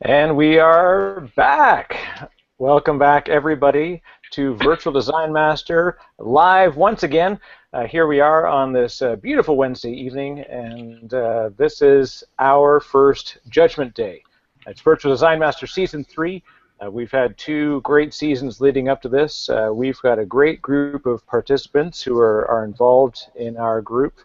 And we are back. Welcome back, everybody, to Virtual Design Master live once again. Here we are on this beautiful Wednesday evening, and this is our first Judgment Day. It's Virtual Design Master Season 3. We've had 2 great seasons leading up to this. We've got a great group of participants who are involved in our group,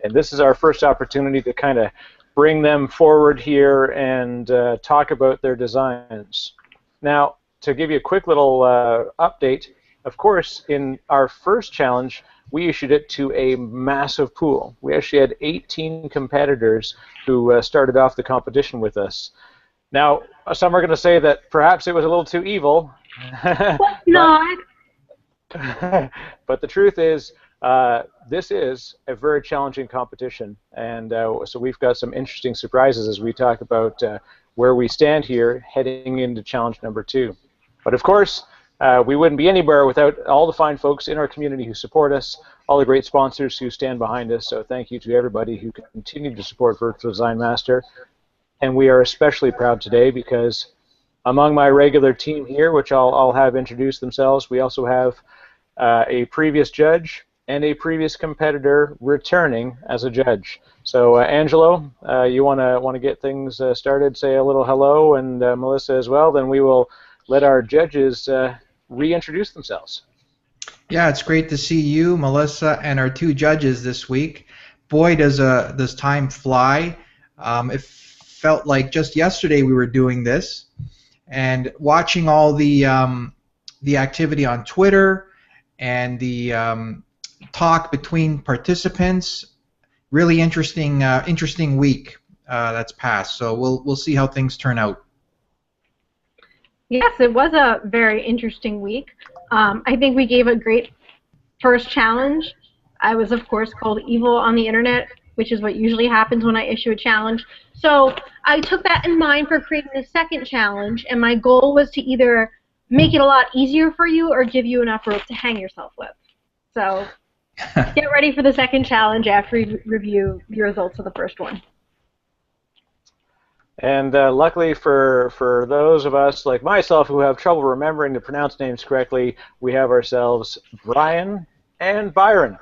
and this is our first opportunity to kind of bring them forward here and talk about their designs. Now, to give you a quick little update, of course, in our first challenge, we issued it to a massive pool. We actually had 18 competitors who started off the competition with us. Now, some are going to say that perhaps it was a little too evil. No, but the truth is, this is a very challenging competition, and so we've got some interesting surprises as we talk about where we stand here heading into challenge number 2. But of course, we wouldn't be anywhere without all the fine folks in our community who support us, all the great sponsors who stand behind us, so thank you to everybody who continue to support Virtual Design Master. And we are especially proud today because among my regular team here, which I'll have introduce themselves, we also have a previous judge and a previous competitor returning as a judge. So Angelo, you want to get things started, say a little hello, and Melissa as well, then we will let our judges reintroduce themselves. Yeah, it's great to see you, Melissa, and our 2 judges this week. Boy, does time fly. It felt like just yesterday we were doing this, and watching all the activity on Twitter and the talk between participants. Really interesting week that's passed. So we'll see how things turn out. yes, it was a very interesting week. I think we gave a great first challenge. I was, of course, called evil on the internet, which is what usually happens when I issue a challenge. So I took that in mind for creating the second challenge, and my goal was to either make it a lot easier for you or give you enough rope to hang yourself with. So get ready for the second challenge after you review the results of the first one. And luckily for those of us like myself who have trouble remembering to pronounce names correctly, we have ourselves Brian and Byron.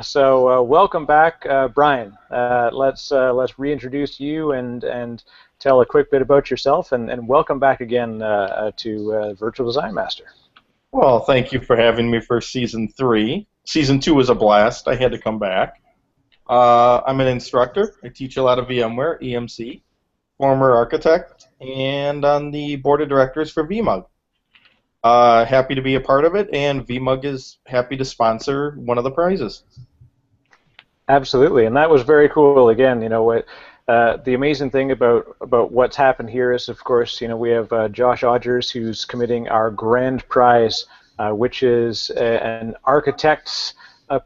So welcome back, Brian. Let's reintroduce you and tell a quick bit about yourself, and welcome back again to Virtual Design Master. Well, thank you for having me for Season 3. Season 2 was a blast. I had to come back. I'm an instructor. I teach a lot of VMware, EMC, former architect, and on the board of directors for VMUG. Happy to be a part of it, and VMUG is happy to sponsor one of the prizes. Absolutely, and that was very cool. Again, you know what? The amazing thing about what's happened here is, of course, you know, we have Josh Odgers who's committing our grand prize, which is an architect's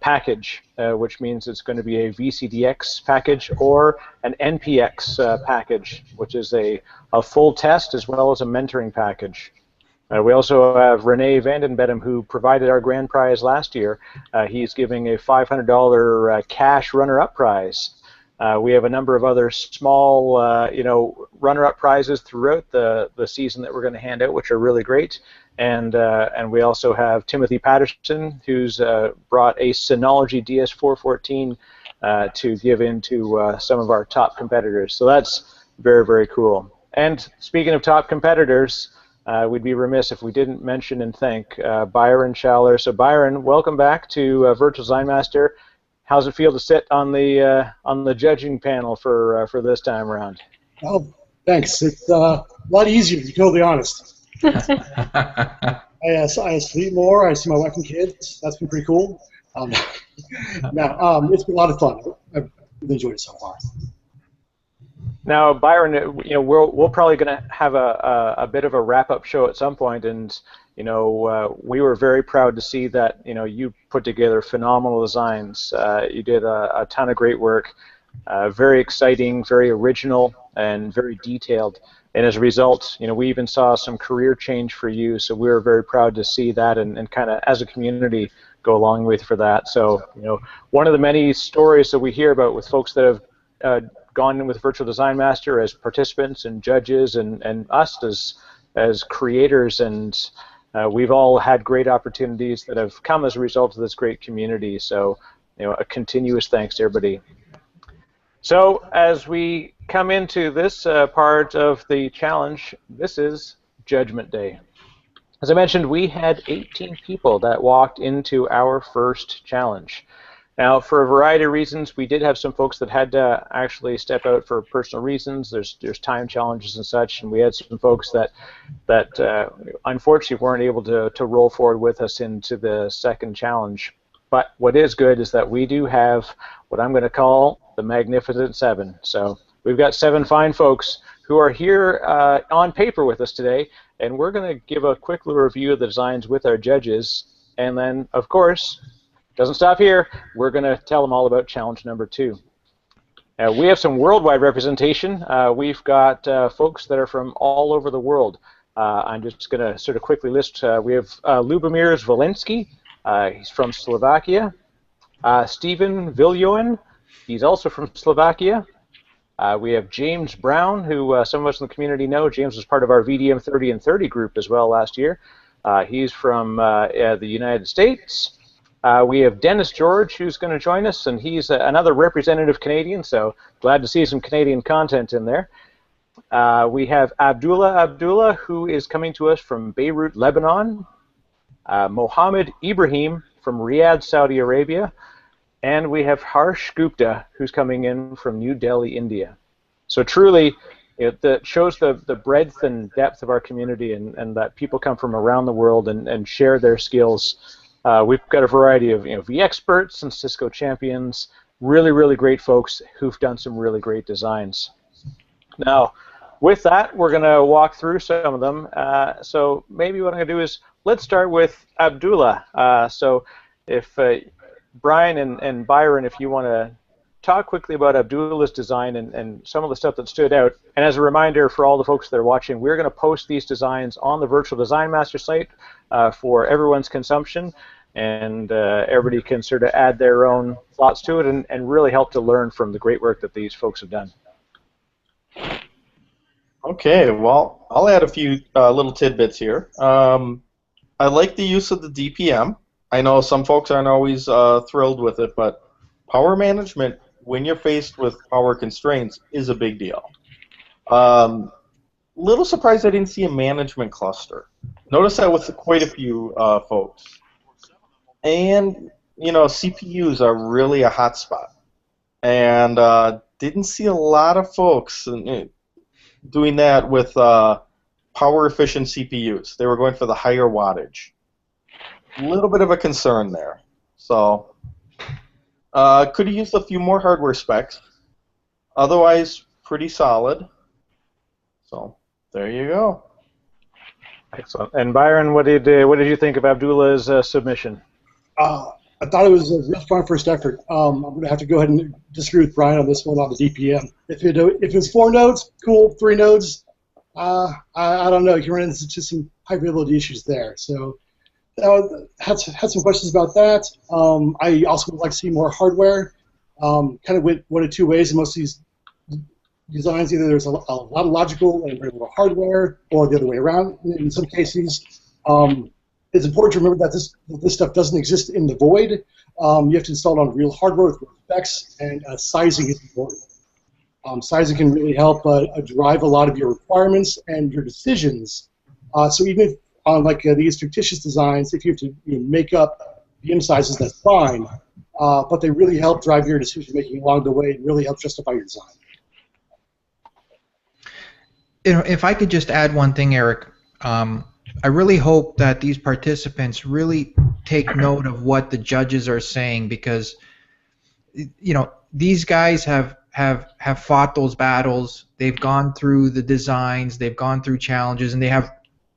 package, which means it's going to be a VCDX package or an NPX package, which is a full test as well as a mentoring package. We also have Renee Vandenbedem, who provided our grand prize last year. He's giving a $500 cash runner-up prize. We have a number of other small, you know, runner-up prizes throughout the season that we're going to hand out, which are really great. And we also have Timothy Patterson, who's brought a Synology DS414 to give into some of our top competitors. So that's very, very cool. And speaking of top competitors, we'd be remiss if we didn't mention and thank Byron Schaller. So Byron, welcome back to Virtual Design Master. How's it feel to sit on the judging panel for this time around? Oh, thanks. It's a lot easier, to be totally honest. I sleep more. I see my wife and kids. That's been pretty cool. It's been a lot of fun. I've enjoyed it so far. Now, Byron, you know, we're probably going to have a bit of a wrap-up show at some point, and you know, we were very proud to see that, you know, you put together phenomenal designs. You did a ton of great work, very exciting, very original, and very detailed. And as a result, you know, we even saw some career change for you. So we were very proud to see that, and kind of as a community go along with for that. So, you know, one of the many stories that we hear about with folks that have gone in with Virtual Design Master as participants and judges, and us as creators, and we've all had great opportunities that have come as a result of this great community. So, a continuous thanks to everybody. So, as we come into this part of the challenge, this is Judgment Day. As I mentioned, we had 18 people that walked into our first challenge. Now, for a variety of reasons, we did have some folks that had to actually step out for personal reasons. There's time challenges and such, and we had some folks that unfortunately weren't able to roll forward with us into the second challenge. But what is good is that we do have what I'm going to call the Magnificent Seven. So we've got 7 fine folks who are here on paper with us today, and we're going to give a quick little review of the designs with our judges, and then, of course, doesn't stop here. We're going to tell them all about challenge number 2. We have some worldwide representation. We've got folks that are from all over the world. I'm just going to sort of quickly list. We have Lubomir Zvolenski. He's from Slovakia. Stephen Viljoen. He's also from Slovakia. We have James Brown, who some of us in the community know. James was part of our VDM 30 and 30 group as well last year. He's from the United States. We have Dennis George, who's going to join us, and he's another representative Canadian, so glad to see some Canadian content in there. We have Abdullah, who is coming to us from Beirut, Lebanon. Mohammed Ibrahim from Riyadh, Saudi Arabia. And we have Harsh Gupta, who's coming in from New Delhi, India. So truly, that shows the breadth and depth of our community, and that people come from around the world and share their skills. We've got a variety of V-experts and Cisco champions, really, really great folks who've done some really great designs. Now, with that, we're going to walk through some of them. So maybe what I'm going to do is let's start with Abdullah. So if Brian and Byron, if you want to talk quickly about Abdullah's design and some of the stuff that stood out. And as a reminder for all the folks that are watching, we're going to post these designs on the Virtual Design Master site for everyone's consumption. And everybody can sort of add their own thoughts to it and really help to learn from the great work that these folks have done. Okay, well, I'll add a few little tidbits here. I like the use of the DPM. I know some folks aren't always thrilled with it, but power management, when you're faced with power constraints, is a big deal. Little surprised I didn't see a management cluster. Notice that with quite a few folks. And, CPUs are really a hot spot. And didn't see a lot of folks doing that with power-efficient CPUs. They were going for the higher wattage. A little bit of a concern there. So, could have used a few more hardware specs. Otherwise, pretty solid. So, there you go. Excellent. And Byron, what did you think of Abdullah's submission? I thought it was a real strong first effort. I'm going to have to go ahead and disagree with Brian on this one on the DPM. If it was 4 nodes, cool. 3 nodes, I don't know. You run into some high availability issues there. So had some questions about that. I also would like to see more hardware. Kind of went one of 2 ways in most of these designs. Either there's a lot of logical and very little hardware, or the other way around. In some cases, it's important to remember that this stuff doesn't exist in the void. You have to install it on real hardware with real specs, and sizing is important. Sizing can really help drive a lot of your requirements and your decisions. So even if on these fictitious designs, if you have to make up VM sizes, that's fine. But they really help drive your decision making along the way and really help justify your design. If I could just add one thing, Eric. I really hope that these participants really take note of what the judges are saying, because these guys have fought those battles. They've gone through the designs, they've gone through challenges, and they have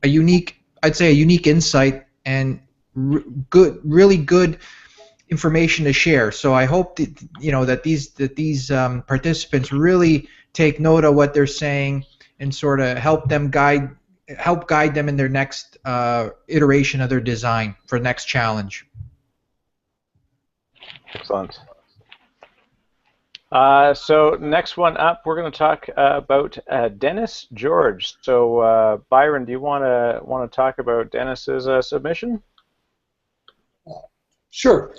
a unique insight and really good information to share. So I hope that these participants really take note of what they're saying and sort of help guide them in their next iteration of their design for the next challenge. Excellent. So next one up, we're going to talk about Dennis George. So Byron, do you want to talk about Dennis's submission? Sure.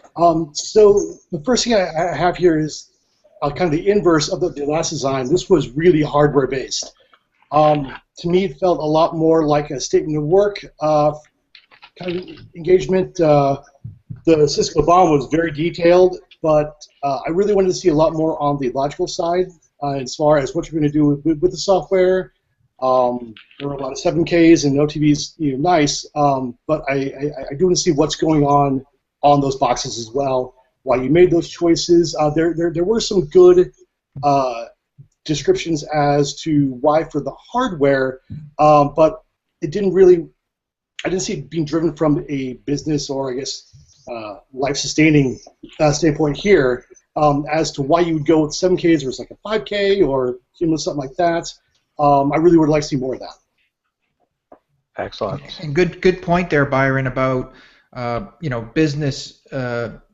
So the first thing I have here is kind of the inverse of the last design. This was really hardware based. To me, it felt a lot more like a statement of work kind of engagement. The Cisco bomb was very detailed, but I really wanted to see a lot more on the logical side as far as what you're going to do with the software. There were a lot of 7Ks and OTVs, nice, but I do want to see what's going on those boxes as well. While you made those choices, there were some good descriptions as to why for the hardware, but it didn't really. I didn't see it being driven from a business or I guess life-sustaining standpoint here as to why you would go with 7Ks versus like a 5K or something like that. I really would like to see more of that. Excellent. And good point there, Byron, about business,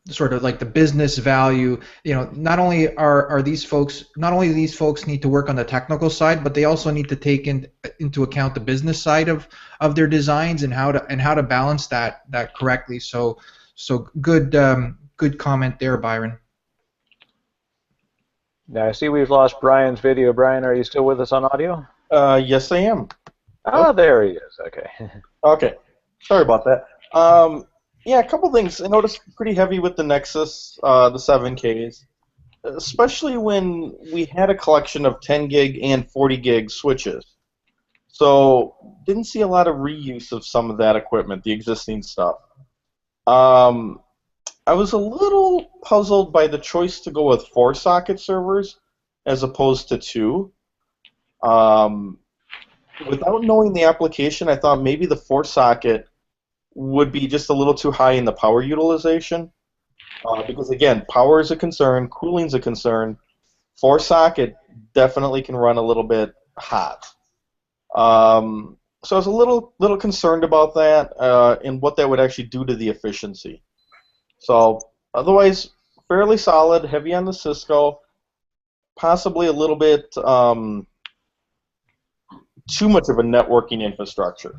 sort of like the business value. Not only are these folks, not only do these folks need to work on the technical side, but they also need to take into account the business side of their designs and how to balance that correctly. So good comment there, Byron. Now I see we've lost Brian's video. Brian, are you still with us on audio? Yes, I am. Oh, there he is. Okay. Okay. Sorry about that. Yeah, a couple things. I noticed pretty heavy with the Nexus, the 7Ks, especially when we had a collection of 10 gig and 40 gig switches. So didn't see a lot of reuse of some of that equipment, the existing stuff. I was a little puzzled by the choice to go with 4-socket servers as opposed to 2. Without knowing the application, I thought maybe the 4-socket would be just a little too high in the power utilization. Because, again, power is a concern, cooling is a concern. 4-socket definitely can run a little bit hot. So I was a little concerned about that and what that would actually do to the efficiency. So otherwise, fairly solid, heavy on the Cisco, possibly a little bit too much of a networking infrastructure.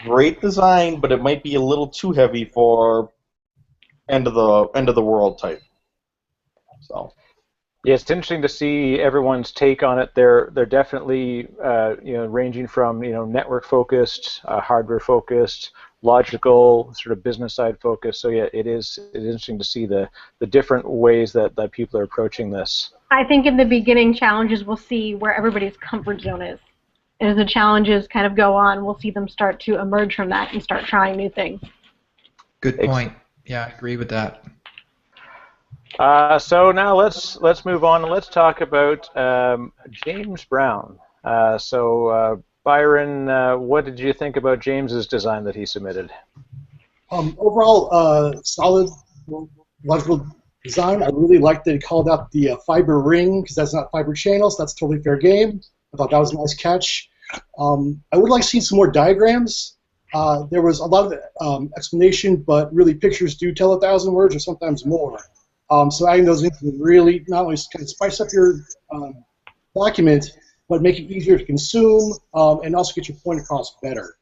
Great design, but it might be a little too heavy for end of the world type. So. Yeah, it's interesting to see everyone's take on it. They're definitely ranging from network focused, hardware focused, logical, sort of business side focused. So yeah, it is interesting to see the different ways that people are approaching this. I think in the beginning challenges we'll see where everybody's comfort zone is. And as the challenges kind of go on, we'll see them start to emerge from that and start trying new things. Good point. Yeah, I agree with that. So now let's move on and let's talk about James Brown. Byron, what did you think about James's design that he submitted? Overall, solid logical design. I really liked that he called out the fiber ring because that's not fiber channels. That's totally fair game. I thought that was a nice catch. I would like to see some more diagrams. There was a lot of explanation, but really pictures do tell 1,000 words or sometimes more. So adding those in can really not only kind of spice up your document, but make it easier to consume and also get your point across better.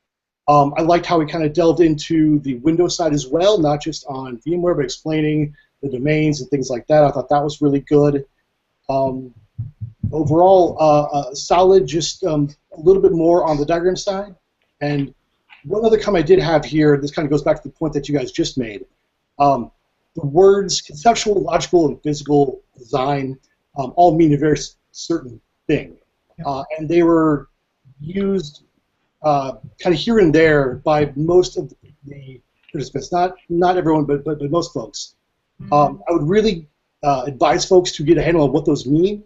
I liked how we kind of delved into the Windows side as well, not just on VMware, but explaining the domains and things like that. I thought that was really good. Overall, solid, just a little bit more on the diagram side. And one other comment I did have here, this kind of goes back to the point that you guys just made. The words conceptual, logical, and physical design all mean a very certain thing. And they were used kind of here and there by most of the participants, not everyone, but most folks. I would really advise folks to get a handle on what those mean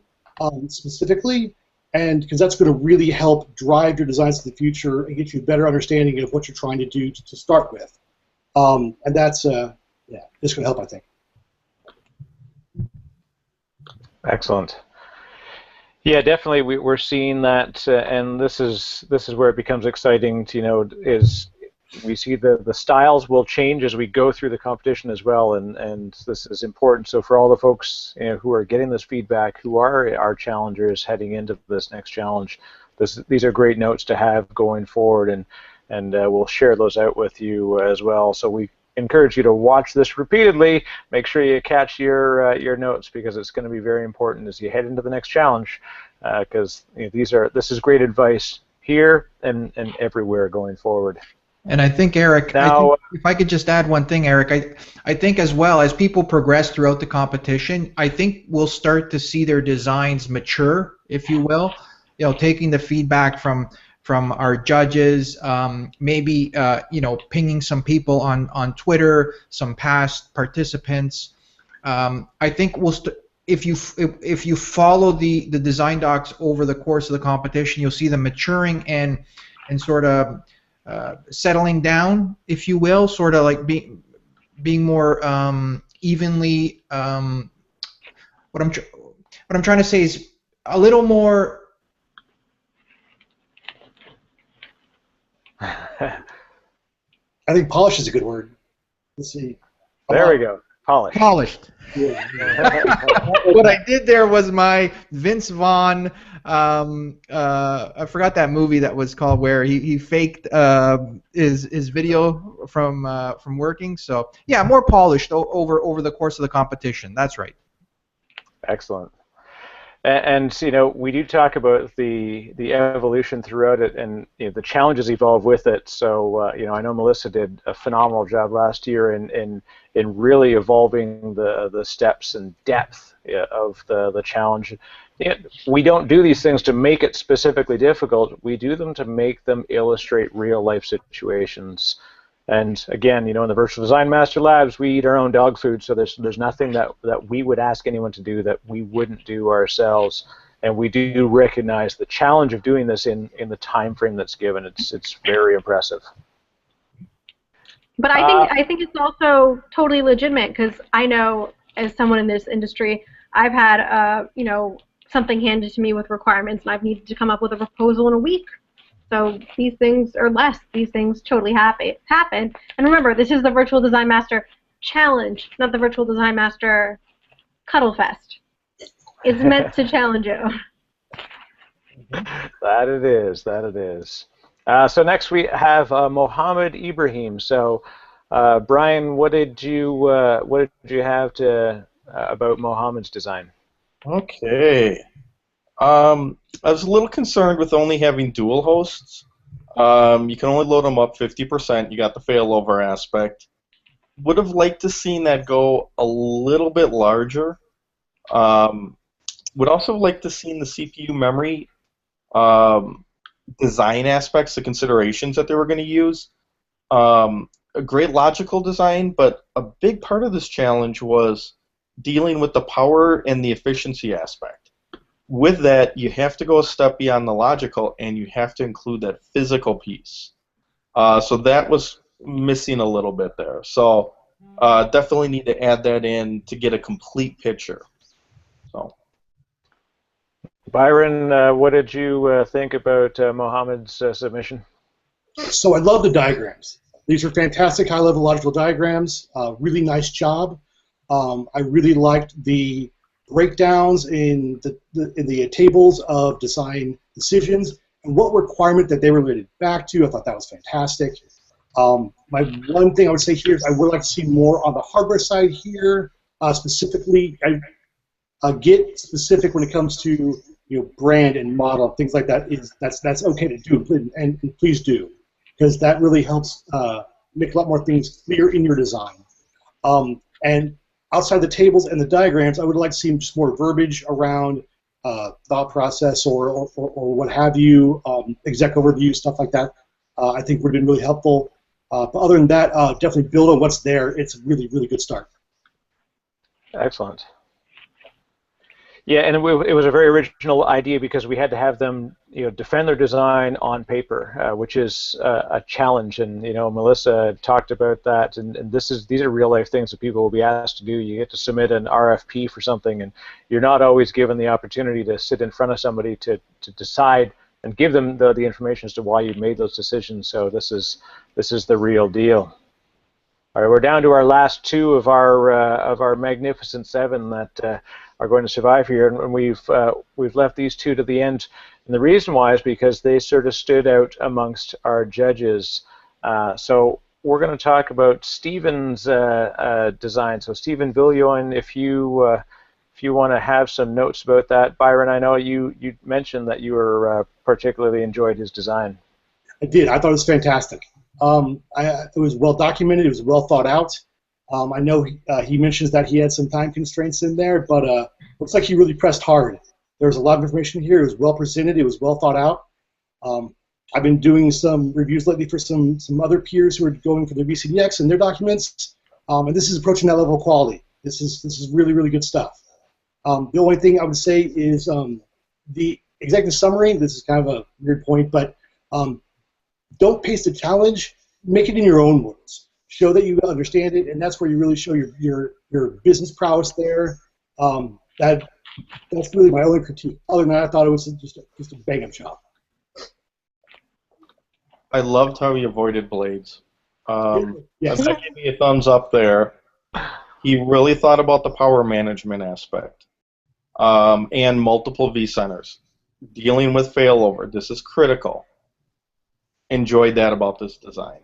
specifically, and because that's going to really help drive your designs in the future and get you a better understanding of what you're trying to do to start with. And that's it's going to help, I think. Excellent. Yeah, definitely. We're seeing that, and this is where it becomes exciting. Is we see the styles will change as we go through the competition as well, and this is important. So for all the folks who are getting this feedback, who are our challengers heading into this next challenge, these are great notes to have going forward, and we'll share those out with you as well. So we encourage you to watch this repeatedly. Make sure you catch your notes, because it's going to be very important as you head into the next challenge, because this is great advice here and everywhere going forward. And I think, Eric, now, if I could just add one thing, Eric, I think as well, as people progress throughout the competition, I think we'll start to see their designs mature, if you will. Taking the feedback from our judges, maybe pinging some people on Twitter, some past participants. I think if you follow the design docs over the course of the competition, you'll see them maturing and sort of settling down, if you will, sort of like being more evenly. What I'm trying to say is a little more. I think polish is a good word. Let's see. There we go. Polished. Yeah. What I did there was my Vince Vaughn. I forgot that movie that was called where he faked his video from working. So yeah, more polished over the course of the competition. That's right. Excellent. And we do talk about the evolution throughout it, and the challenges evolve with it. So I know Melissa did a phenomenal job last year in really evolving the steps and depth of the challenge. We don't do these things to make it specifically difficult. We do them to make them illustrate real life situations. And again, in the Virtual Design Master Labs, we eat our own dog food, so there's nothing that we would ask anyone to do that we wouldn't do ourselves. And we do recognize the challenge of doing this in the time frame that's given. It's very impressive. But I think it's also totally legitimate, because I know, as someone in this industry, I've had something handed to me with requirements, and I've needed to come up with a proposal in a week. So these things are less. These things totally happen. And remember, this is the Virtual Design Master Challenge, not the Virtual Design Master Cuddle Fest. It's meant to challenge you. That it is. That it is. So next we have Mohammed Ibrahim. So Brian, what did you have to about Mohammed's design? Okay. I was a little concerned with only having dual hosts. You can only load them up 50%. You got the failover aspect. Would have liked to seen that go a little bit larger. Would also like to seen the CPU memory design aspects, the considerations that they were going to use. A great logical design, but a big part of this challenge was dealing with the power and the efficiency aspect. With that, you have to go a step beyond the logical, and you have to include that physical piece. So that was missing a little bit there. So definitely need to add that in to get a complete picture. So, Byron, what did you think about Mohammed's submission? So I love the diagrams. These are fantastic high-level logical diagrams. Really nice job. I really liked the breakdowns in the tables of design decisions and what requirement that they related back to. I thought that was fantastic. My one thing I would say here is I would like to see more on the hardware side here. Specifically, I get specific when it comes to brand and model, things like that. That's okay to do, and please do, because that really helps make a lot more things clear in your design. And outside the tables and the diagrams, I would like to see just more verbiage around thought process or what have you, exec overview, stuff like that. I think would have been really helpful. But other than that, definitely build on what's there. It's a really, really good start. Excellent. Yeah, and it was a very original idea because we had to have them, defend their design on paper, which is a challenge. And Melissa talked about that. And these are real life things that people will be asked to do. You get to submit an RFP for something, and you're not always given the opportunity to sit in front of somebody to decide and give them the information as to why you made those decisions. So this is the real deal. All right, we're down to our last two of our magnificent seven that are going to survive here, and we've left these two to the end. And the reason why is because they sort of stood out amongst our judges. So we're going to talk about Stephen's design. So Stephen Viljoen, if you want to have some notes about that. Byron, I know you mentioned that you were particularly enjoyed his design. I did. I thought it was fantastic. It was well documented. It was well thought out. I know he mentions that he had some time constraints in there, but looks like he really pressed hard. There was a lot of information here. It was well presented. It was well thought out. I've been doing some reviews lately for some other peers who are going for their VCDX and their documents, and this is approaching that level of quality. This is really, really good stuff. The only thing I would say is the executive summary. This is kind of a weird point, but don't paste a challenge. Make it in your own words. Show that you understand it, and that's where you really show your business prowess there. That's really my only critique. Other than that, I thought it was just a bang-up job. I loved how he avoided blades. Yes. I give you a thumbs up there. He really thought about the power management aspect and multiple V-centers. Dealing with failover, this is critical. Enjoyed that about this design.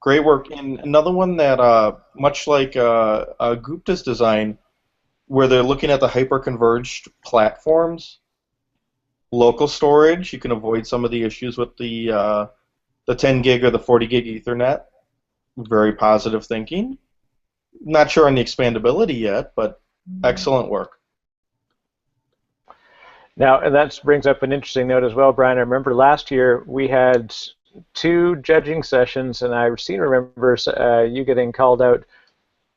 Great work. And another one that, much like Gupta's design, where they're looking at the hyper-converged platforms, local storage, you can avoid some of the issues with the 10 gig or the 40 gig Ethernet. Very positive thinking. Not sure on the expandability yet, but excellent work. Now, and that brings up an interesting note as well, Brian. I remember last year we had 2 judging sessions, and I remember you getting called out,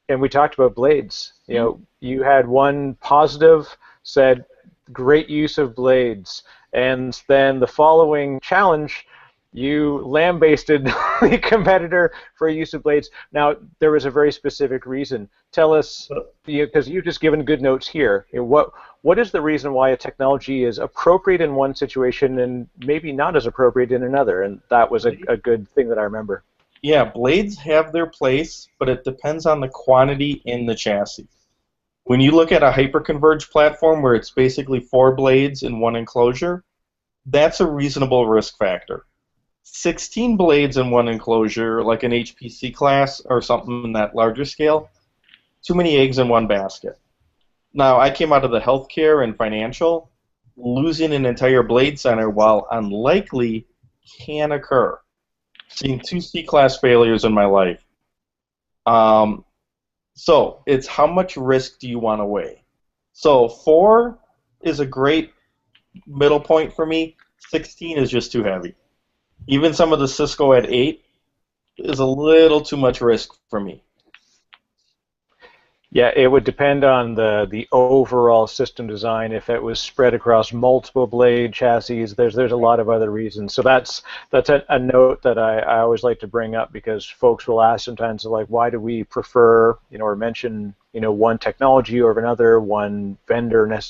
and we talked about blades. You know, you had one positive, said great use of blades, and then the following challenge, you lambasted the competitor for use of blades. Now, there was a very specific reason. Tell us, because you've just given good notes here. You know, what is the reason why a technology is appropriate in one situation and maybe not as appropriate in another? And that was a good thing that I remember. Yeah, blades have their place, but it depends on the quantity in the chassis. When you look at a hyperconverged platform where it's basically 4 blades in one enclosure, that's a reasonable risk factor. 16 blades in one enclosure, like an HPC class or something in that larger scale, too many eggs in one basket. Now, I came out of the healthcare and financial. Losing an entire blade center, while unlikely, can occur. Seen 2 C-class failures in my life. So it's how much risk do you want to weigh? So 4 is a great middle point for me. 16 is just too heavy. Even some of the Cisco at 8 is a little too much risk for me. Yeah, it would depend on the overall system design. If it was spread across multiple blade chassis, there's a lot of other reasons. So that's a note that I always like to bring up, because folks will ask sometimes, like, why do we prefer, or mention, one technology over another, one vendor.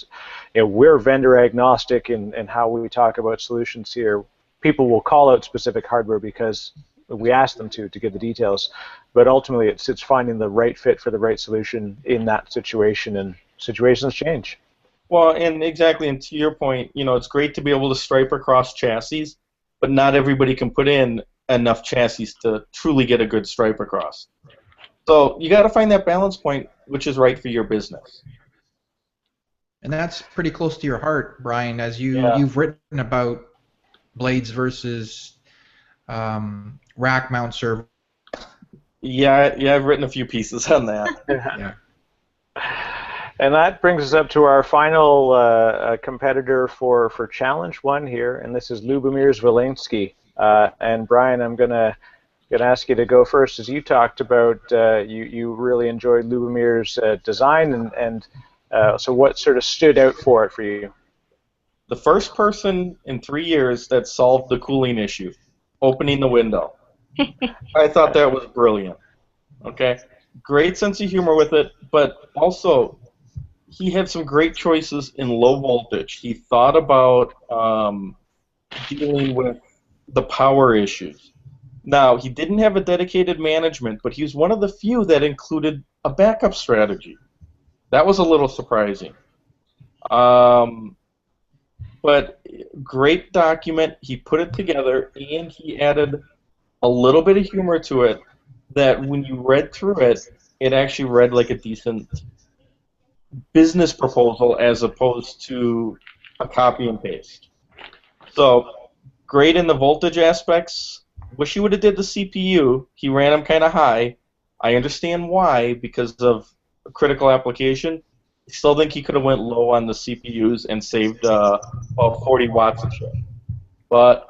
We're vendor agnostic in how we talk about solutions here. People will call out specific hardware because we ask them to get the details, but ultimately it's finding the right fit for the right solution in that situation, and situations change. Well, and exactly, and to your point, it's great to be able to stripe across chassis, but not everybody can put in enough chassis to truly get a good stripe across. So you got to find that balance point, which is right for your business. And that's pretty close to your heart, Brian, as you've written about blades versus rack mount server. Yeah, I've written a few pieces on that. Yeah. And that brings us up to our final competitor for Challenge 1 here, and this is Lubomir Zvolenski. And Brian, I'm gonna ask you to go first, as you talked about you really enjoyed Lubomir's design, and so what sort of stood out for you? The first person in 3 years that solved the cooling issue, opening the window. I thought that was brilliant. Okay, great sense of humor with it, but also he had some great choices in low voltage. He thought about dealing with the power issues. Now, he didn't have a dedicated management, but he was one of the few that included a backup strategy. That was a little surprising. But great document. He put it together, and he added a little bit of humor to it that when you read through it, it actually read like a decent business proposal as opposed to a copy and paste. So great in the voltage aspects. Wish he would have did the CPU. He ran them kind of high. I understand why, because of a critical application. I still think he could have went low on the CPUs and saved about 40 watts a chip. But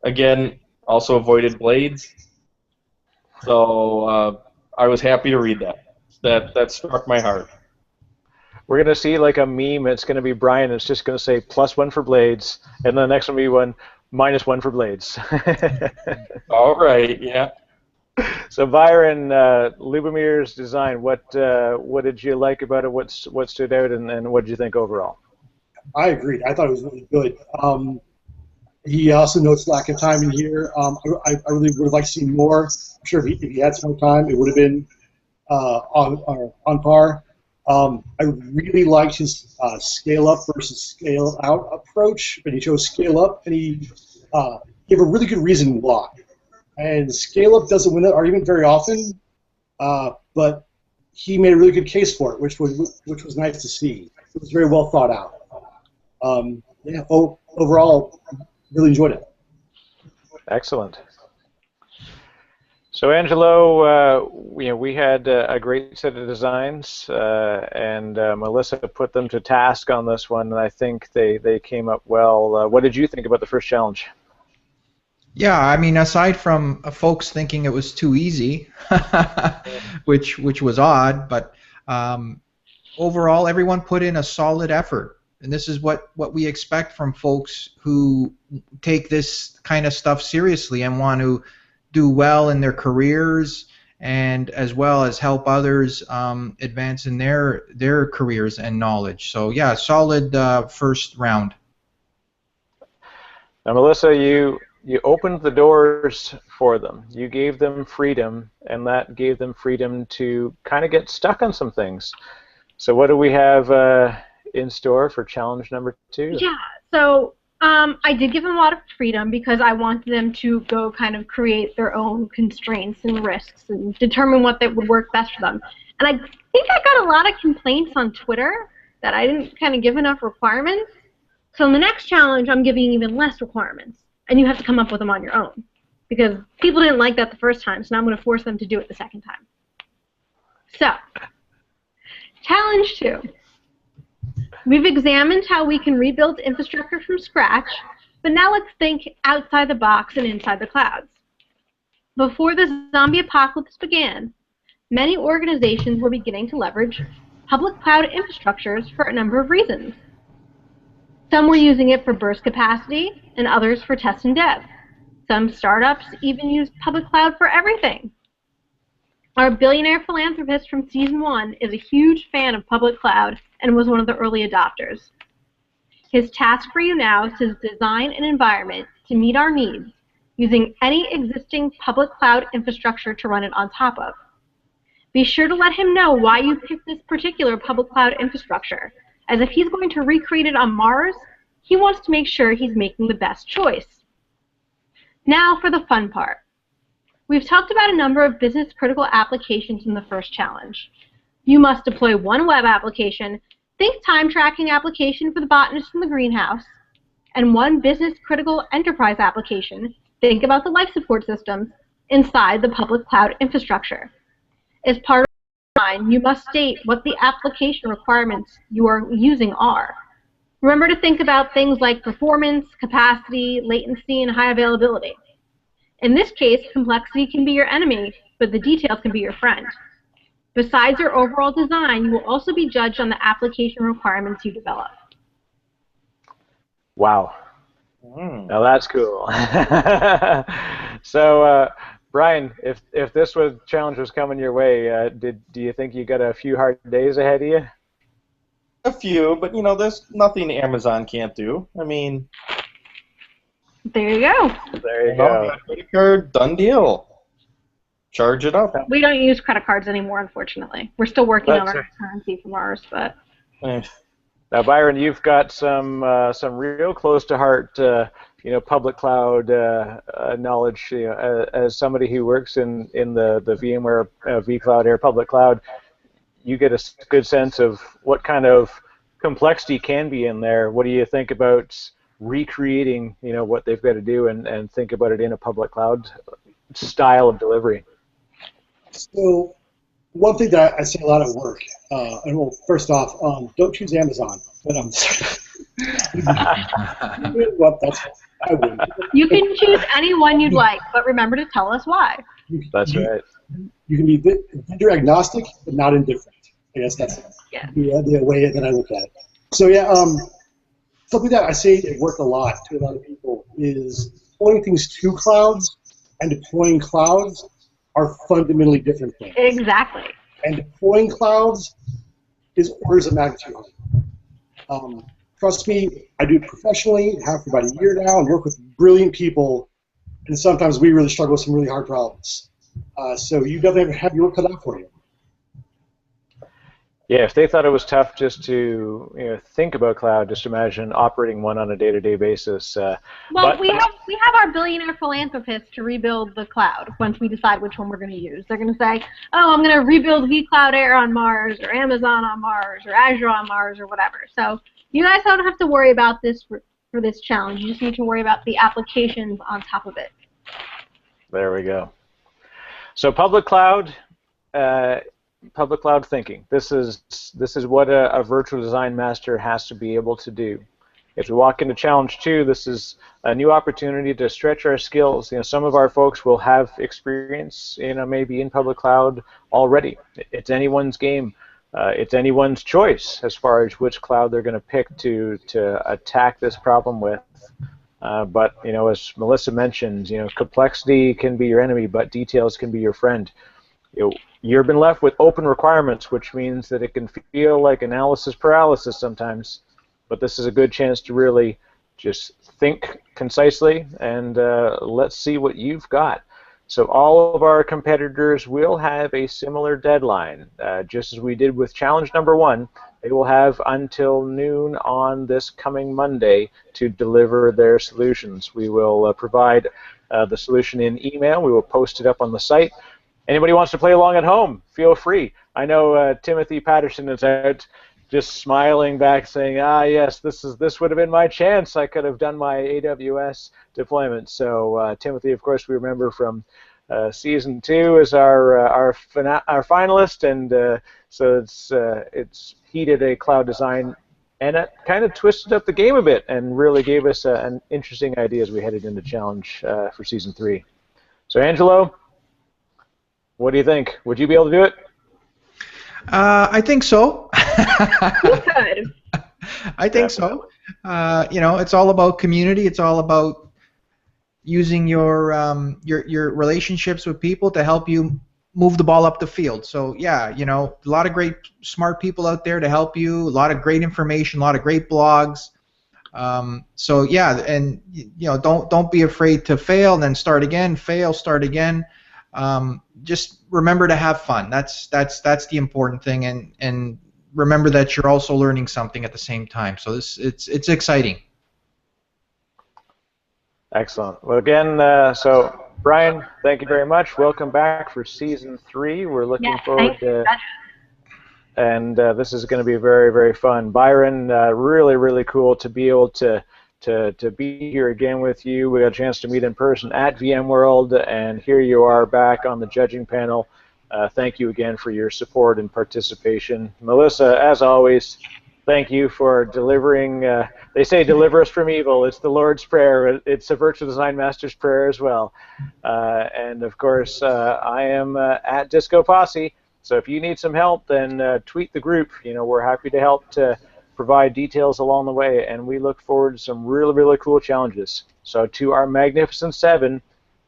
again, also avoided blades. So I was happy to read that. That struck my heart. We're going to see like a meme. It's going to be Brian. It's just going to say +1 for blades, and then the next one will be -1 for blades. All right, yeah. So Byron, Lubomir's design. What did you like about it? What stood out, and what did you think overall? I agreed. I thought it was really good. He also notes lack of time in here. I really would have liked to see more. I'm sure if he had some more time, it would have been on par. I really liked his scale up versus scale out approach, but he chose scale up, and he gave a really good reason why. And scale up doesn't win that argument very often, but he made a really good case for it, which was nice to see. It was very well thought out. Yeah, overall, really enjoyed it. Excellent. So Angelo, we had a great set of designs, and Melissa put them to task on this one, and I think they came up well. What did you think about the first challenge? Yeah, I mean, aside from folks thinking it was too easy, which was odd, but overall, everyone put in a solid effort. And this is what we expect from folks who take this kind of stuff seriously and want to do well in their careers, and as well as help others advance in their careers and knowledge. So yeah, solid first round. Now, Melissa, you opened the doors for them. You gave them freedom, and that gave them freedom to kind of get stuck on some things. So what do we have in store for challenge number 2? Yeah, so I did give them a lot of freedom because I wanted them to go kind of create their own constraints and risks and determine what that would work best for them. And I think I got a lot of complaints on Twitter that I didn't kind of give enough requirements. So in the next challenge, I'm giving even less requirements, and you have to come up with them on your own because people didn't like that the first time, so now I'm going to force them to do it the second time. So, challenge 2. We've examined how we can rebuild infrastructure from scratch, but now let's think outside the box and inside the clouds. Before the zombie apocalypse began, many organizations were beginning to leverage public cloud infrastructures for a number of reasons. Some were using it for burst capacity, and others for test and dev. Some startups even used public cloud for everything. Our billionaire philanthropist from season 1 is a huge fan of public cloud and was one of the early adopters. His task for you now is to design an environment to meet our needs using any existing public cloud infrastructure to run it on top of. Be sure to let him know why you picked this particular public cloud infrastructure, as if he's going to recreate it on Mars, he wants to make sure he's making the best choice. Now for the fun part. We've talked about a number of business-critical applications in the first challenge. You must deploy one web application, think time-tracking application for the botanist in the greenhouse, and one business-critical enterprise application, think about the life support systems, inside the public cloud infrastructure. As part of the design, you must state what the application requirements you are using are. Remember to think about things like performance, capacity, latency, and high availability. In this case, complexity can be your enemy, but the details can be your friend. Besides your overall design, you will also be judged on the application requirements you develop. Wow. Now that's cool. So, Brian, if this challenge was coming your way, do you think you got a few hard days ahead of you? A few, but there's nothing Amazon can't do. I mean, There you go. There you go. credit card, done deal. Charge it up. We don't use credit cards anymore, unfortunately. We're still working on That's our currency from ours, but Eh, Now, Byron, you've got some real close to heart, public cloud knowledge. As somebody who works in the VMware vCloud Air public cloud, you get a good sense of what kind of complexity can be in there. What do you think about recreating, what they've got to do and think about it in a public cloud style of delivery? So one thing that I see a lot at work, and well, first off, don't choose Amazon. But well, that's I wouldn't. you can choose any one you'd like, but remember to tell us why. That's right. You can be vendor agnostic, but not indifferent. I guess that's the way that I look at it. So yeah, something that I say at work a lot to a lot of people is deploying things to clouds and deploying clouds are fundamentally different things. Exactly. And deploying clouds is orders of magnitude. Trust me, I do it professionally, have for about a year now, and work with brilliant people, and sometimes we really struggle with some really hard problems. So you definitely have your work cut out for you. Yeah, if they thought it was tough just to think about cloud, just imagine operating one on a day-to-day basis. Well, we have our billionaire philanthropists to rebuild the cloud once we decide which one we're going to use. They're going to say, oh, I'm going to rebuild vCloud Air on Mars, or Amazon on Mars, or Azure on Mars, or whatever. So you guys don't have to worry about this for this challenge. You just need to worry about the applications on top of it. There we go. So public cloud thinking. This is what a virtual design master has to be able to do. If we walk into Challenge 2, this is a new opportunity to stretch our skills. Some of our folks will have experience, maybe in public cloud already. It's anyone's game. It's anyone's choice as far as which cloud they're going to pick to attack this problem with. But as Melissa mentioned, complexity can be your enemy, but details can be your friend. You've been left with open requirements, which means that it can feel like analysis paralysis sometimes, but this is a good chance to really just think concisely and let's see what you've got. So all of our competitors will have a similar deadline, just as we did with challenge number 1. They will have until noon on this coming Monday to deliver their solutions. We will provide the solution in email. We will post it up on the site. Anybody wants to play along at home, feel free. I know Timothy Patterson is out just smiling back saying, yes, this would have been my chance. I could have done my AWS deployment. So Timothy, of course, we remember from Season 2 as our finalist, and so it's he did a cloud design, and it kind of twisted up the game a bit and really gave us an interesting idea as we headed into Challenge for Season 3. So Angelo, what do you think? Would you be able to do it? I think so. You could. I think so. It's all about community. It's all about using your relationships with people to help you move the ball up the field. So yeah, a lot of great smart people out there to help you. A lot of great information. A lot of great blogs. So yeah, and don't be afraid to fail and then start again. Fail, start again. Just remember to have fun. That's the important thing, and remember that you're also learning something at the same time. So it's exciting. Excellent. Well, again, so Brian, thank you very much. Welcome back for Season 3. We're looking forward to, and this is going to be very, very fun. Byron, really, really cool to be able to be here again with you. We got a chance to meet in person at VMworld, and here you are back on the judging panel. Thank you again for your support and participation. Melissa, as always, thank you for delivering. They say deliver us from evil. It's the Lord's Prayer. It's a Virtual Design Master's Prayer as well. And of course, I am at Disco Posse, so if you need some help, then tweet the group. We're happy to help to provide details along the way, and we look forward to some really, really cool challenges. So to our Magnificent 7,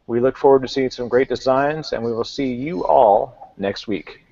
we look forward to seeing some great designs, and we will see you all next week.